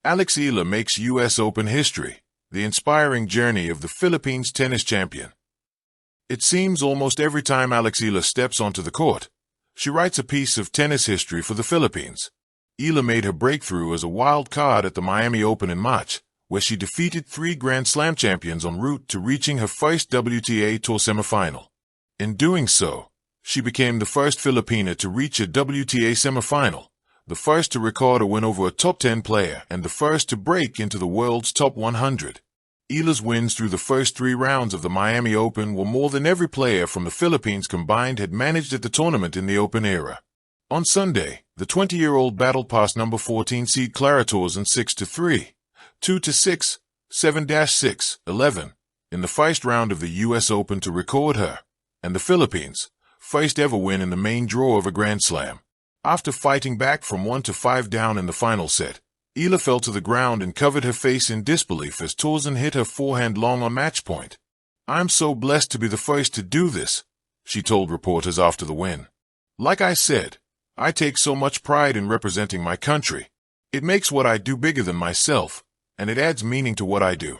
Eala makes U.S. Open history, the inspiring journey of the Philippines tennis champion. It seems almost every time Eala steps onto the court, she writes a piece of tennis history for the Philippines. Eala made her breakthrough as a wild card at the Miami Open in March, where she defeated 3 Grand Slam champions en route to reaching her first WTA Tour semifinal. In doing so, she became the first Filipina to reach a WTA semifinal, the first to record a win over a top 10 player, and the first to break into the world's top 100. Eala's wins through the first 3 rounds of the Miami Open were more than every player from the Philippines combined had managed at the tournament in the Open era. On Sunday, the 20-year-old battled past number 14 seed Clara Tauson 6-3, 2-6, 7-6, 11 in the first round of the U.S. Open to record her, and the Philippines' first ever win in the main draw of a Grand Slam. After fighting back from 1-5 down in the final set, Eala fell to the ground and covered her face in disbelief as Tauson hit her forehand long on match point. "I'm so blessed to be the first to do this," she told reporters after the win. "Like I said, I take so much pride in representing my country. It makes what I do bigger than myself, and it adds meaning to what I do."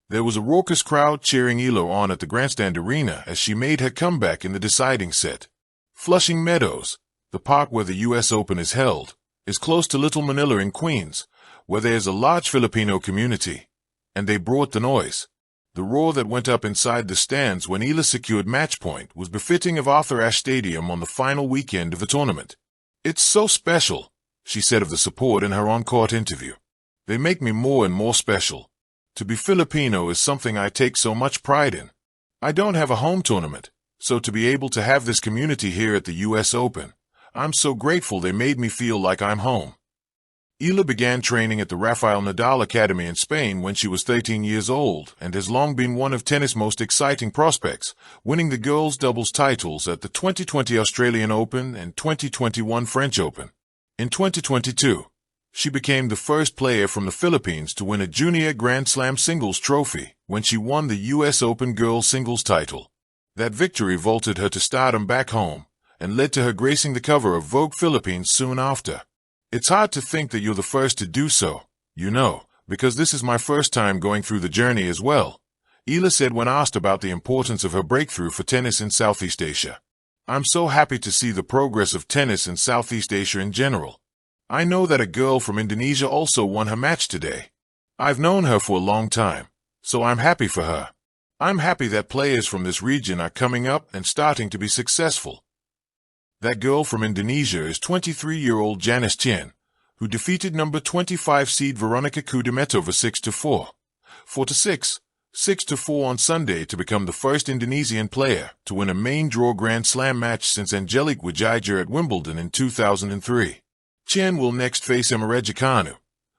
There was a raucous crowd cheering Eala on at the Grandstand Arena as she made her comeback in the deciding set. Flushing Meadows, the park where the U.S. Open is held, is close to Little Manila in Queens, where there is a large Filipino community, and they brought the noise. The roar that went up inside the stands when Eala secured match point was befitting of Arthur Ashe Stadium on the final weekend of the tournament. "It's so special," she said of the support in her on-court interview. "They make me more and more special. To be Filipino is something I take so much pride in. I don't have a home tournament, so to be able to have this community here at the U.S. Open, I'm so grateful they made me feel like I'm home." Eala began training at the Rafael Nadal Academy in Spain when she was 13 years old and has long been one of tennis' most exciting prospects, winning the girls' doubles titles at the 2020 Australian Open and 2021 French Open. In 2022, she became the first player from the Philippines to win a junior Grand Slam singles trophy when she won the U.S. Open girls singles title. That victory vaulted her to stardom back home and led to her gracing the cover of Vogue Philippines soon after. "It's hard to think that you're the first to do so, because this is my first time going through the journey as well," Eala said when asked about the importance of her breakthrough for tennis in Southeast Asia. "I'm so happy to see the progress of tennis in Southeast Asia in general. I know that a girl from Indonesia also won her match today. I've known her for a long time, so I'm happy for her. I'm happy that players from this region are coming up and starting to be successful." That girl from Indonesia is 23-year-old Janice Chen, who defeated number 25 seed Veronica Kudermetova 6-4, 4-6, 6-4 on Sunday to become the first Indonesian player to win a main draw Grand Slam match since Angelique Wijaya at Wimbledon in 2003. Chen will next face Emma Raducanu,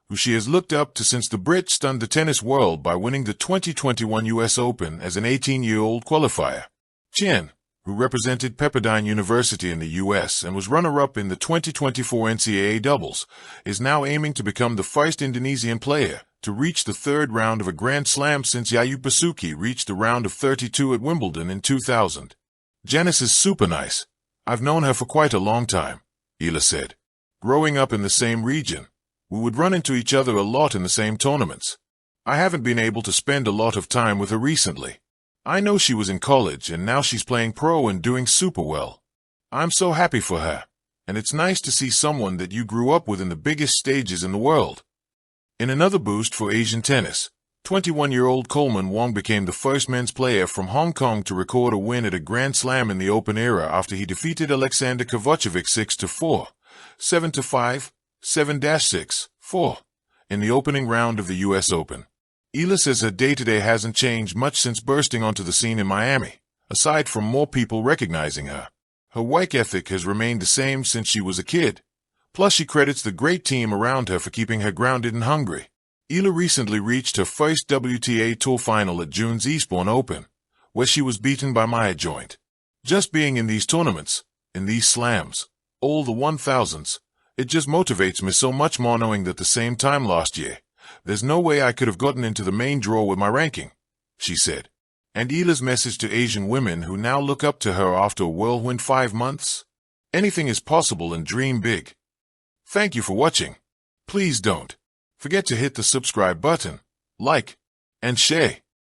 who she has looked up to since the Brit stunned the tennis world by winning the 2021 U.S. Open as an 18-year-old qualifier. Chen, who represented Pepperdine University in the U.S. and was runner-up in the 2024 NCAA doubles, is now aiming to become the first Indonesian player to reach the third round of a Grand Slam since Yayu Basuki reached the round of 32 at Wimbledon in 2000. "Janice is super nice. I've known her for quite a long time," Eala said. "Growing up in the same region, we would run into each other a lot in the same tournaments. I haven't been able to spend a lot of time with her recently. I know she was in college and now she's playing pro and doing super well. I'm so happy for her, and it's nice to see someone that you grew up with in the biggest stages in the world." In another boost for Asian tennis, 21-year-old Coleman Wong became the first men's player from Hong Kong to record a win at a Grand Slam in the Open era after he defeated Alexander Kovacevic 6-4, 7-5, 7-6, 4 in the opening round of the U.S. Open. Eala says her day-to-day hasn't changed much since bursting onto the scene in Miami, aside from more people recognizing her. Her work ethic has remained the same since she was a kid. Plus, she credits the great team around her for keeping her grounded and hungry. Eala recently reached her first WTA Tour final at June's Eastbourne Open, where she was beaten by Maya Joint. "Just being in these tournaments, in these slams, all the 1000s, it just motivates me so much more knowing that the same time last year, there's no way I could have gotten into the main draw with my ranking," she said. And Eala's message to Asian women who now look up to her after a whirlwind 5 months? Anything is possible and dream big. Thank you for watching. Please don't forget to hit the subscribe button, like, and share.